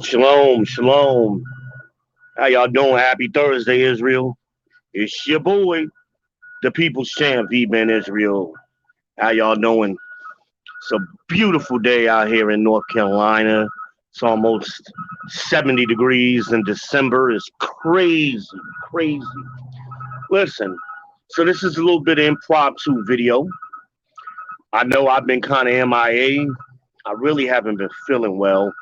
Shalom, shalom. How y'all doing? Happy Thursday, Israel. It's your boy, the People's Champ, V-Man Israel. How y'all doing? It's a beautiful day out here in North Carolina. It's almost 70 degrees in December. It's crazy, crazy. Listen, so this is a little bit of impromptu video. I know I've been kind of MIA. I really haven't been feeling well.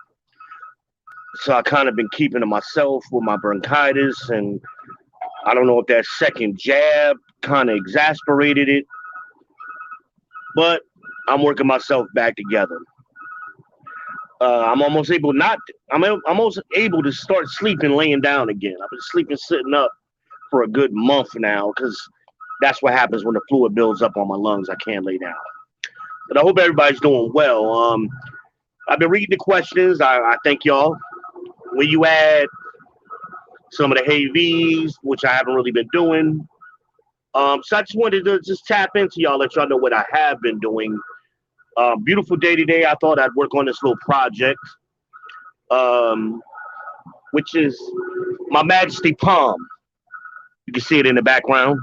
So I kind of been keeping to myself with my bronchitis, and I don't know if that second jab kind of exasperated it, but I'm working myself back together. I'm almost able not. I'm almost able to start sleeping laying down again. I've been sleeping sitting up for a good month now because that's what happens when the fluid builds up on my lungs. I can't lay down. But I hope everybody's doing well. I've been reading the questions. I thank y'all. When you add some of the hey V's, which I haven't really been doing. So I just wanted to just tap into y'all, let y'all know what I have been doing. Beautiful day today. I thought I'd work on this little project, um, which is my Majesty palm. You can see it in the background.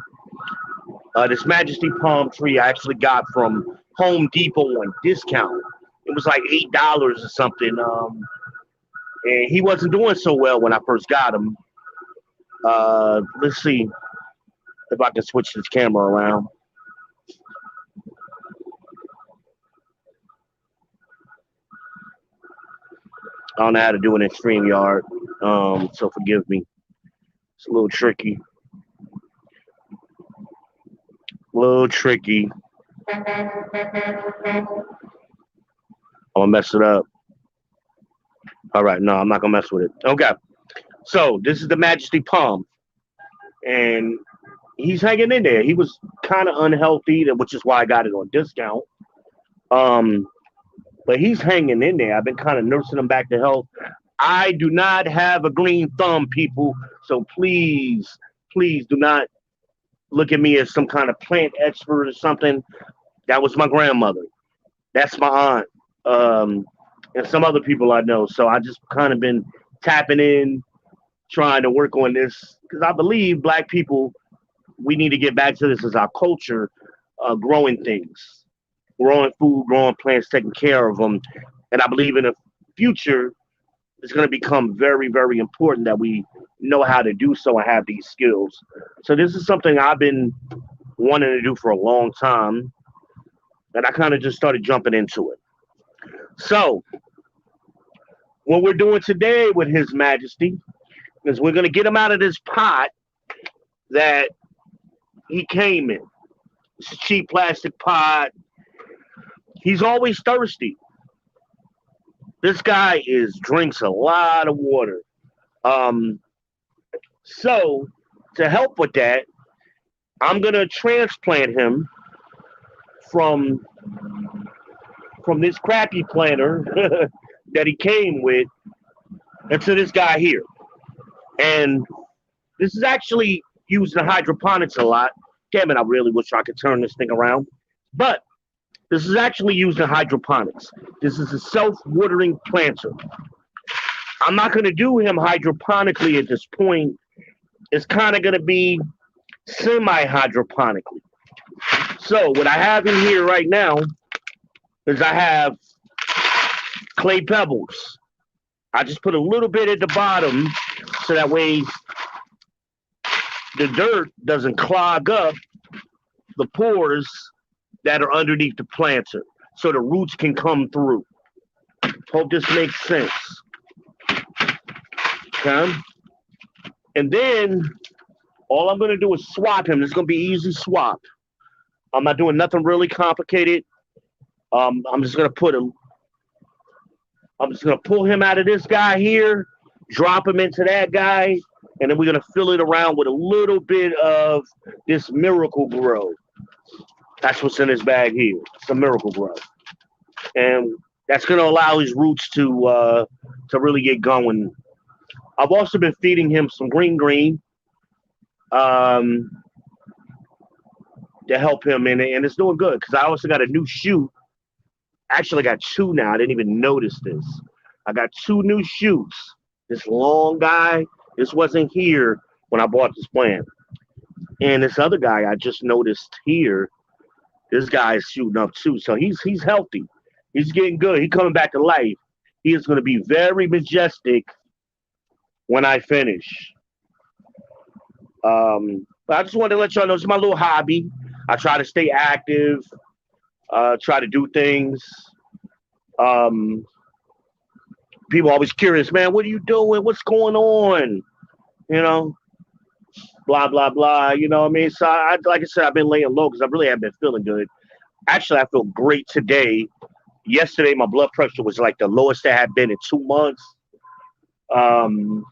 This Majesty palm tree I actually got from Home Depot on discount. It was like $8 or something. And he wasn't doing so well when I first got him. Let's see if I can switch this camera around. I don't know how to do it in StreamYard, so forgive me. It's a little tricky. A little tricky. I'm gonna mess it up. All right, no, I'm not gonna mess with it. Okay, so this is the Majesty Palm, and he's hanging in there. He was kind of unhealthy, which is why I got it on discount. Um, but he's hanging in there. I've been kind of nursing him back to health. I do not have a green thumb, people. So please, please do not look at me as some kind of plant expert or something. That was my grandmother. That's my aunt. And some other people I know. So I just kind of been tapping in, trying to work on this because I believe black people, we need to get back to this as our culture, growing things, growing food, growing plants, taking care of them. And I believe in the future, it's going to become very, very important that we know how to do so and have these skills. So this is something I've been wanting to do for a long time, and I kind of just started jumping into it. So what we're doing today with His Majesty is we're going to get him out of this pot that he came in. It's a cheap plastic pot. He's always thirsty. This guy is drinks a lot of water. Um, so to help with that, I'm gonna transplant him from from this crappy planter that he came with into this guy here. And this is actually used in hydroponics a lot. Damn it, I really wish I could turn this thing around. But this is actually used in hydroponics. This is a self-watering planter. I'm not going to do him hydroponically at this point. It's kind of going to be semi-hydroponically. So what I have in here right now is I have clay pebbles. I just put a little bit at the bottom so that way the dirt doesn't clog up the pores that are underneath the planter so the roots can come through. Hope this makes sense. Okay? And then all I'm going to do is swap him. It's going to be easy swap. I'm not doing nothing really complicated. I'm just going to put him. I'm just going to pull him out of this guy here, drop him into that guy, and then we're going to fill it around with a little bit of this Miracle Grow. That's what's in this bag here. It's a Miracle Grow. And that's going to allow his roots to really get going. I've also been feeding him some green um, to help him, and it's doing good because I also got a new shoe. Actually, I got two now. I didn't even notice this. I got 2 new shoots. This long guy, this wasn't here when I bought this plant. And this other guy I just noticed here, this guy is shooting up too. So he's healthy. He's getting good. He's coming back to life. He is going to be very majestic when I finish. But I just wanted to let y'all know it's my little hobby. I try to stay active, try to do things. Um, People always curious, man, what are you doing? What's going on? You know, blah, blah, blah. You know what I mean? So, like I said, I've been laying low because I really haven't been feeling good. Actually, I feel great today. Yesterday, my blood pressure was like the lowest it had been in 2 months. Um,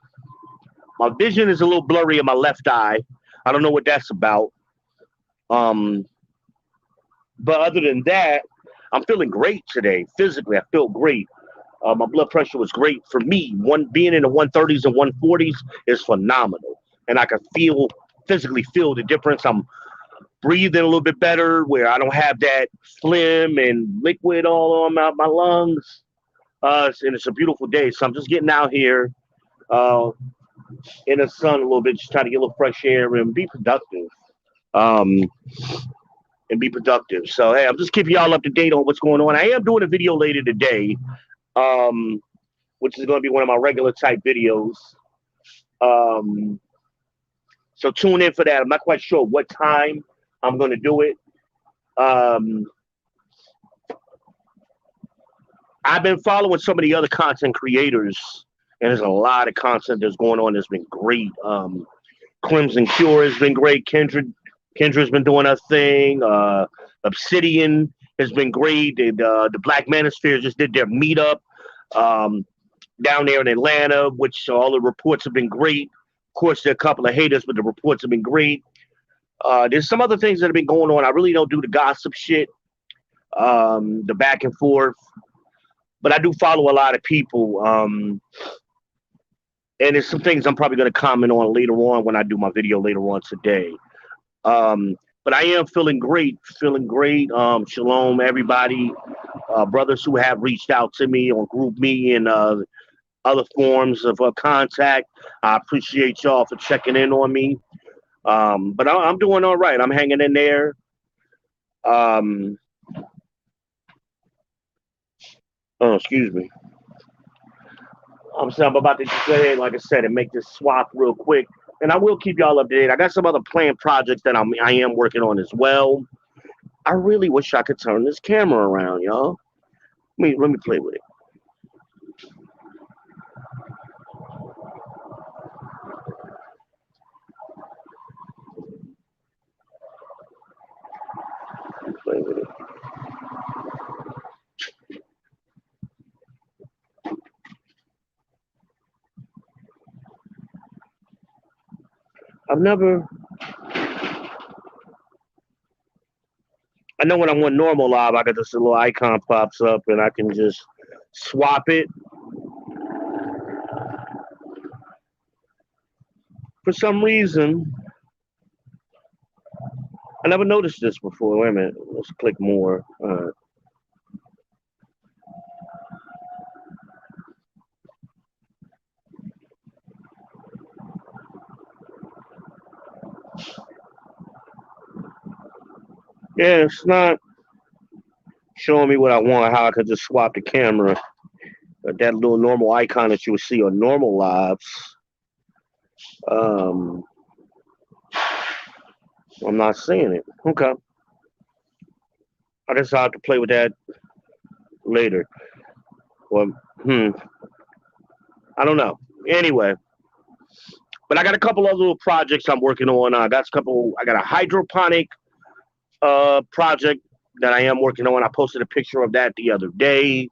my vision is a little blurry in my left eye. I don't know what that's about. Um, but other than that, I'm feeling great today. Physically, I feel great. My blood pressure was great for me. One being in the 130s and 140s is phenomenal, and I can physically feel the difference. I'm breathing a little bit better, where I don't have that phlegm and liquid all on my lungs. And it's a beautiful day, so I'm just getting out here uh, in the sun a little bit, just trying to get a little fresh air and be productive. Um, and be productive. So hey, I'm just keeping y'all up to date on what's going on. I am doing a video later today, um, which is going to be one of my regular type videos. Um, so tune in for that. I'm not quite sure what time I'm going to do it. Um, I've been following some of the other content creators, and there's a lot of content that's going on that's been great. Crimson Cure has been great. Kendra's been doing her thing. Obsidian has been great. The Black Manosphere just did their meetup down there in Atlanta, which all the reports have been great. Of course, there are a couple of haters, but the reports have been great. There's some other things that have been going on. I really don't do the gossip shit, the back and forth, but I do follow a lot of people. And there's some things I'm probably going to comment on later on when I do my video later on today. But I am feeling great, feeling great. Shalom, everybody, brothers who have reached out to me on GroupMe and other forms of contact. I appreciate y'all for checking in on me. But I'm doing all right. I'm hanging in there. Oh, excuse me. I'm about to just go ahead, like I said, and make this swap real quick. And I will keep y'all updated. I got some other planned projects that I am working on as well. I really wish I could turn this camera around, y'all. Let me play with it. Play with it. I know when I'm on normal live, I got this little icon pops up and I can just swap it. For some reason, I never noticed this before. Wait a minute. Let's click more. Yeah, it's not showing me what I want, how I could just swap the camera. That little normal icon that you would see on normal lives. I'm not seeing it. Okay. I guess I'll have to play with that later. Well, I don't know. Anyway. But I got a couple other little projects I'm working on. I got a hydroponic project that I am working on. I posted a picture of that the other day.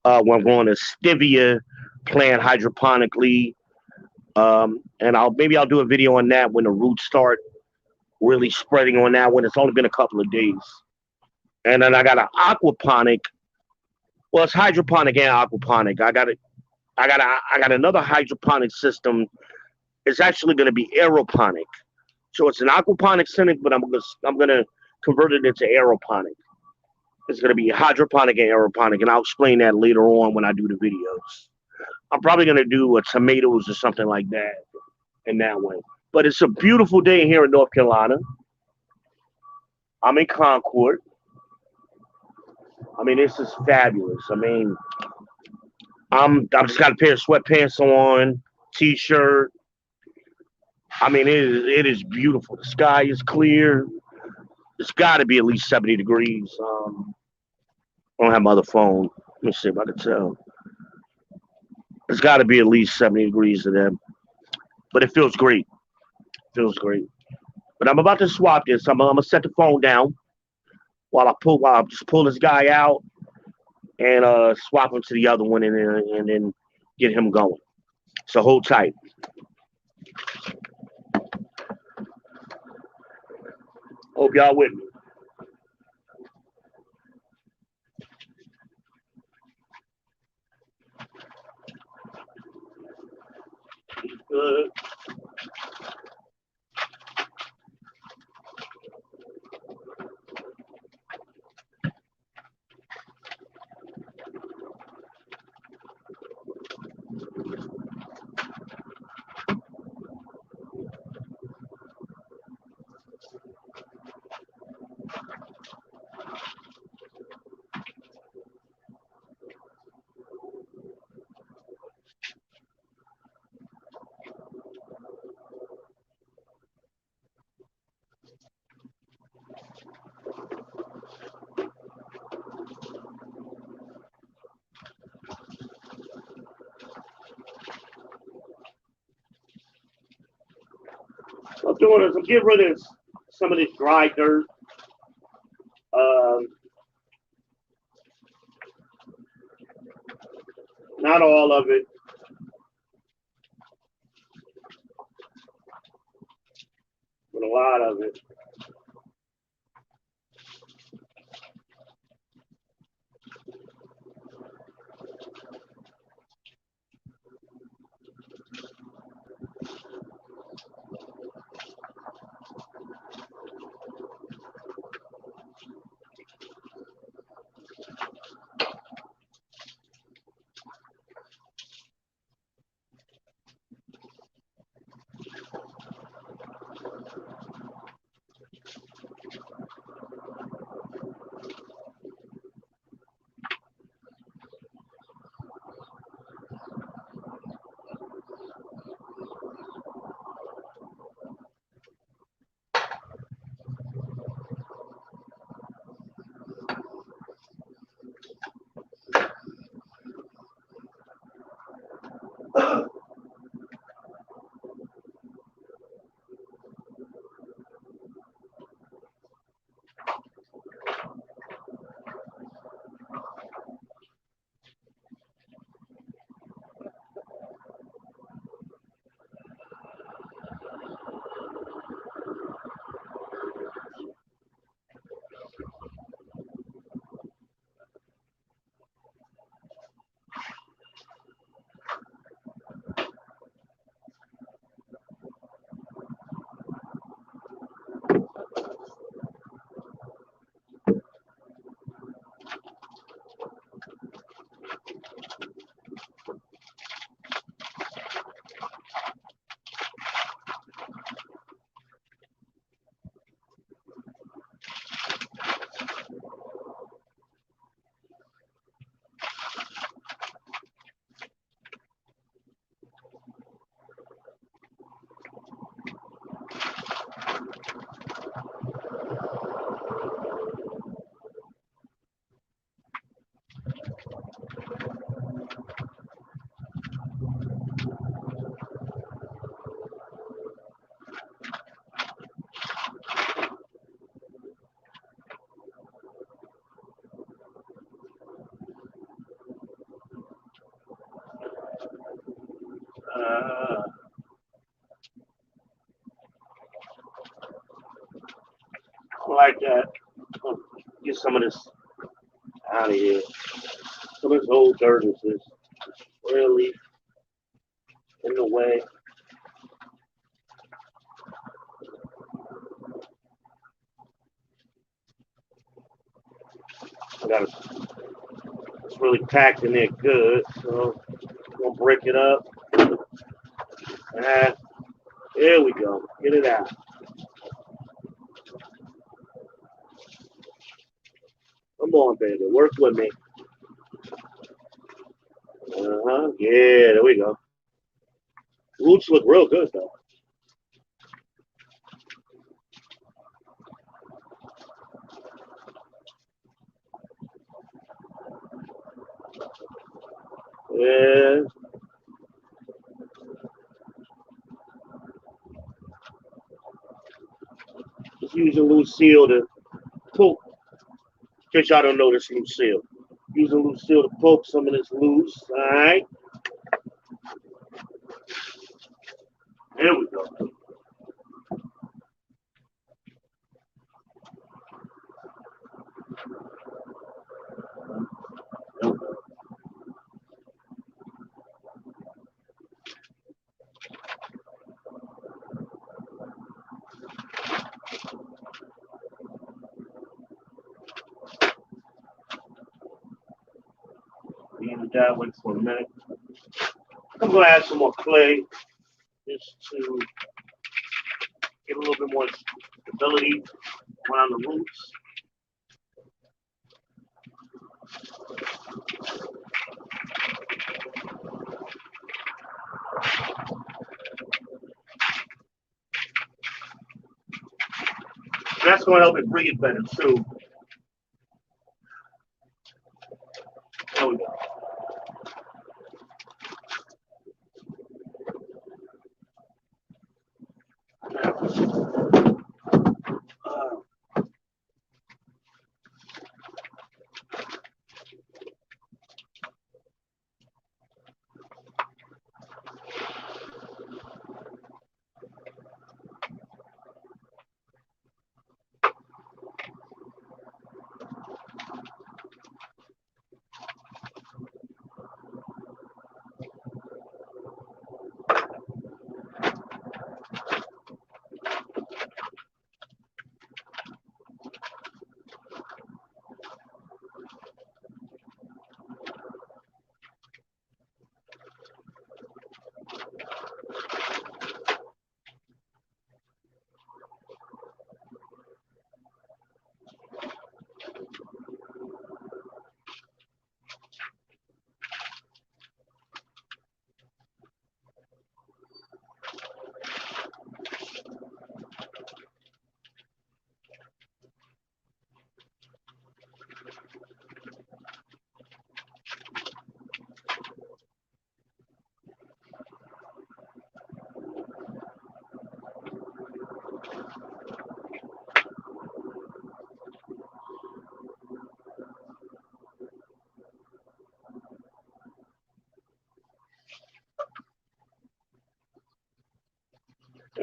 When I'm growing a stevia plant hydroponically. And I'll do a video on that when the roots start really spreading on that when it's only been a couple of days. And then I got an aquaponic. Well, it's hydroponic and aquaponic. I got another hydroponic system. It's actually going to be aeroponic. So it's an aquaponic system, but I'm gonna convert it into aeroponic. It's going to be hydroponic and aeroponic, and I'll explain that later on when I do the videos. I'm probably going to do tomatoes or something like that in that one. But it's a beautiful day here in North Carolina. I'm in Concord. I mean, this is fabulous. I mean, I've just got a pair of sweatpants on, t-shirt. I mean, it is beautiful. The sky is clear. It's got to be at least 70 degrees. I don't have my other phone. Let me see if I can tell. It's got to be at least 70 degrees to them. But it feels great. Feels great. But I'm about to swap this. I'm gonna set the phone down while I just pull this guy out and swap him to the other one and then get him going. So hold tight. Hope y'all with me. Good. So I'm doing is I'm getting rid of some of this dry dirt. Um, Not all of it, but a lot of it. Uh, like that. Get some of this out of here. Some of this old dirt is just really in the way. It's really packed in there good, so we'll break it up. There we go. Get it out. Come on, baby. Work with me. Yeah, there we go. Roots look real good, though. Yeah. Just using Lucille to poke. In case y'all don't know this Lucille. Using Lucille to poke some of this loose. All right. There we go. Leave that one for a minute. I'm going to add some more clay just to get a little bit more stability around the roots. That's going to help it breathe better too. There we go.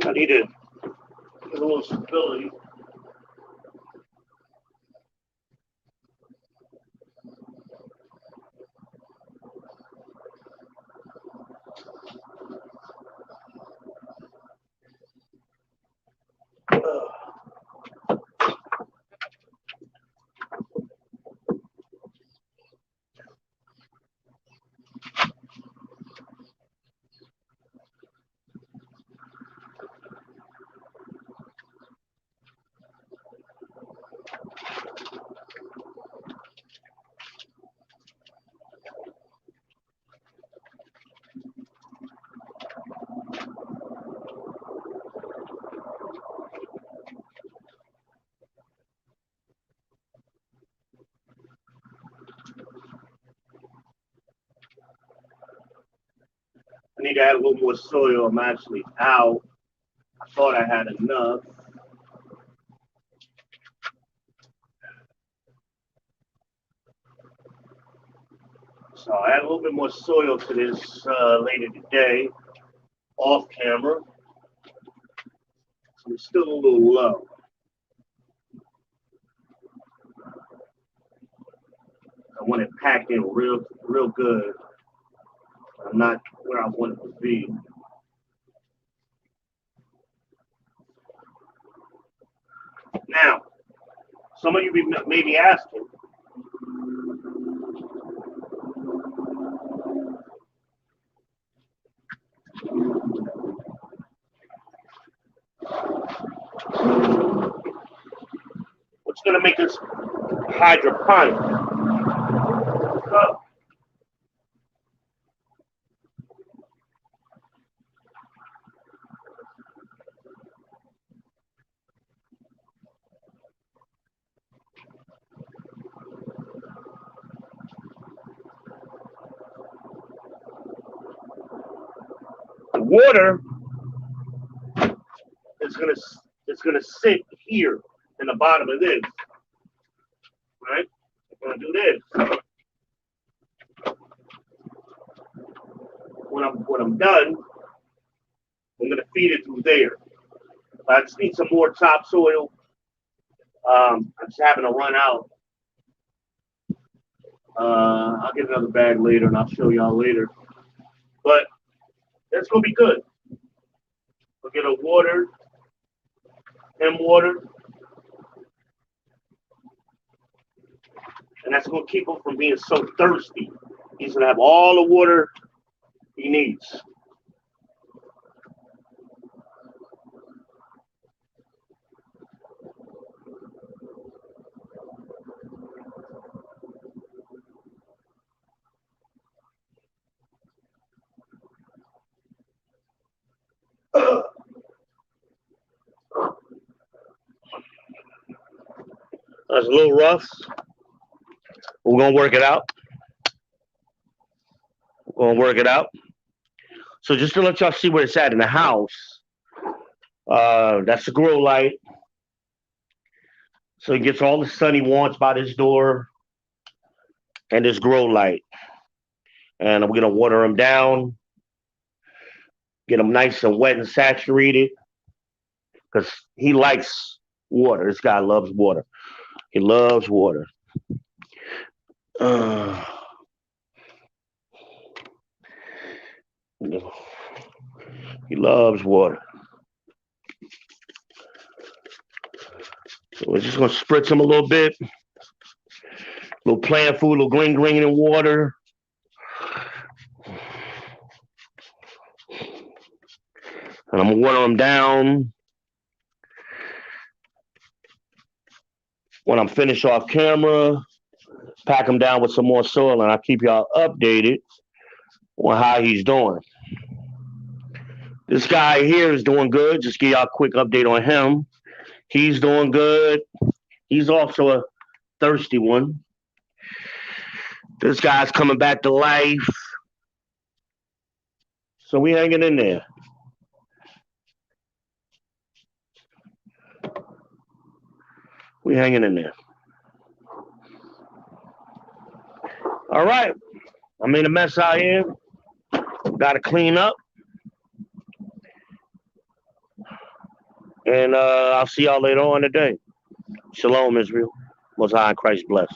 I need to get a little stability. I need to add a little more soil. I'm actually out. I thought I had enough. So I add a little bit more soil to this later today, off camera. So it's still a little low. I want it packed in real good. I'm not where I want it to be. Now, some of you may be asking, What's going to make this hydroponic? Water is gonna sit here in the bottom of this. Right? I'm gonna do this. When I'm done, I'm gonna feed it through there. I just need some more topsoil. I'm just having to run out. I'll get another bag later and I'll show y'all later. But that's gonna be good. We'll get a water, water, and that's gonna keep him from being so thirsty. He's gonna have all the water he needs. That's a little rough. We're gonna work it out. So just to let y'all see where it's at in the house, that's the grow light. So he gets all the sun he wants by this door and this grow light. And I'm gonna water him down, get him nice and wet and saturated, because he likes water. This guy loves water. He loves water. He loves water. So we're just gonna spritz him a little bit. A little plant food, a little green in water. And I'm gonna water him down. When I'm finished off camera, pack him down with some more soil, and I'll keep y'all updated on how he's doing. This guy here is doing good. Just give y'all a quick update on him. He's doing good. He's also a thirsty one. This guy's coming back to life. So we hanging in there. We hanging in there. All right. I made a mess out here. Got to clean up. And I'll see y'all later on today. Shalom, Israel. Most High in Christ bless.